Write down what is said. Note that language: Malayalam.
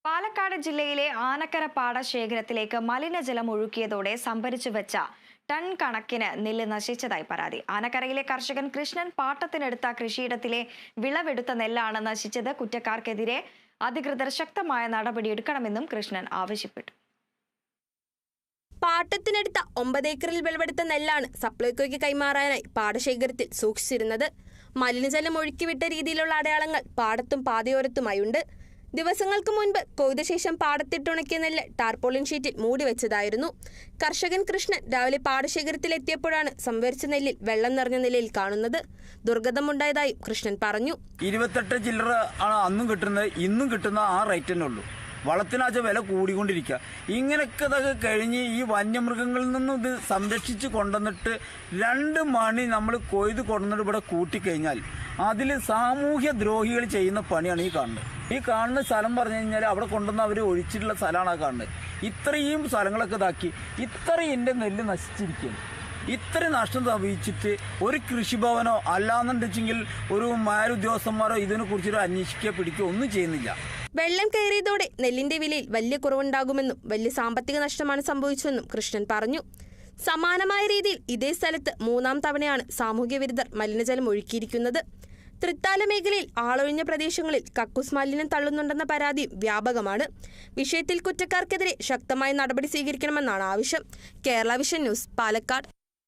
പാലക്കാട് ജില്ലയിലെ ആനക്കര പാടശേഖരത്തിലേക്ക് മലിനജലം ഒഴുക്കിയതോടെ സംഭരിച്ചു വെച്ച ടൺ കണക്കിന് നെല്ല് നശിച്ചതായി പരാതി. ആനക്കരയിലെ കർഷകൻ കൃഷ്ണൻ പാട്ടത്തിനെടുത്ത കൃഷിയിടത്തിലെ വിളവെടുത്ത നെല്ലാണ് നശിച്ചത്. കുറ്റക്കാർക്കെതിരെ അധികൃതർ ശക്തമായ നടപടിയെടുക്കണമെന്നും കൃഷ്ണൻ ആവശ്യപ്പെട്ടു. പാട്ടത്തിനെടുത്ത 9 ഏക്കറിൽ വിളവെടുത്ത നെല്ലാണ് സപ്ലൈകോയ്ക്ക് കൈമാറാനായി പാടശേഖരത്തിൽ സൂക്ഷിച്ചിരുന്നത്. മലിനജലം ഒഴുക്കിവിട്ട രീതിയിലുള്ള അടയാളങ്ങൾ പാടത്തും പാതയോരത്തുമായുണ്ട്. ദിവസങ്ങൾക്ക് മുൻപ് കൊയ്ത ശേഷം പാടത്തിട്ടുണക്കിയ നെല്ല് ടാർപോളിൻ ഷീറ്റിൽ മൂടിവെച്ചതായിരുന്നു. കർഷകൻ കൃഷ്ണൻ രാവിലെ പാടശേഖരത്തിലെത്തിയപ്പോഴാണ് സംഭരിച്ച നെല്ലിൽ വെള്ളം നിറഞ്ഞ നിലയിൽ കാണുന്നത്. ദുർഗന്ധമുണ്ടായതായും കൃഷ്ണൻ പറഞ്ഞു. 28 ചില്ലറ ആണ് അന്നും കിട്ടുന്നത്, ഇന്നും കിട്ടുന്ന ആ റേറ്റ് തന്നെ ഉള്ളൂ. വളത്തിനാച്ച വില കൂടിക്കൊണ്ടിരിക്കുക. ഇങ്ങനെയൊക്കെ ഇതൊക്കെ കഴിഞ്ഞ് ഈ വന്യമൃഗങ്ങളിൽ നിന്നും ഇത് സംരക്ഷിച്ച് കൊണ്ടുവന്നിട്ട് 2 മണി നമ്മൾ കൊയ്ത് കൊണ്ടുവന്നിട്ട് ഇവിടെ കൂട്ടിക്കഴിഞ്ഞാൽ അതിൽ സാമൂഹ്യ ദ്രോഹികൾ ചെയ്യുന്ന പണിയാണ് ഈ കാണുന്ന സ്ഥലം പറഞ്ഞു കഴിഞ്ഞാൽ അവിടെ കൊണ്ടുവന്ന് അവർ ഒഴിച്ചിട്ടുള്ള സ്ഥലമാണ് ആ കാണുന്നത്. ഇത്രയും സ്ഥലങ്ങളൊക്കെ ഇതാക്കി ഇത്രയും എൻ്റെ നെല്ല് നശിച്ചിരിക്കുകയാണ്. ഇത്രയും നഷ്ടം സംഭവിച്ചിട്ട് ഒരു കൃഷിഭവനോ അല്ലാന്നുണ്ടെങ്കിൽ ഒരു ഉദ്യോഗസ്ഥന്മാരോ ഇതിനെക്കുറിച്ചൊരു അന്വേഷിക്കുകയോ പിടിക്കുകയോ ഒന്നും ചെയ്യുന്നില്ല. വെള്ളം കയറിയതോടെ നെല്ലിന്റെ വിലയിൽ വലിയ കുറവുണ്ടാകുമെന്നും വലിയ സാമ്പത്തിക നഷ്ടമാണ് സംഭവിച്ചതെന്നും കൃഷ്ണൻ പറഞ്ഞു. സമാനമായ രീതിയിൽ ഇതേ സ്ഥലത്ത് 3ാം തവണയാണ് സാമൂഹ്യ വിരുദ്ധർ മലിനജലം ഒഴുക്കിയിരിക്കുന്നത്. തൃത്താല മേഖലയിൽ ആളൊഴിഞ്ഞ പ്രദേശങ്ങളിൽ കക്കൂസ് മാലിന്യം തള്ളുന്നുണ്ടെന്ന പരാതിയും വ്യാപകമാണ്. വിഷയത്തിൽ കുറ്റക്കാർക്കെതിരെ ശക്തമായ നടപടി സ്വീകരിക്കണമെന്നാണ് ആവശ്യം. Kerala vision news, Palakkad.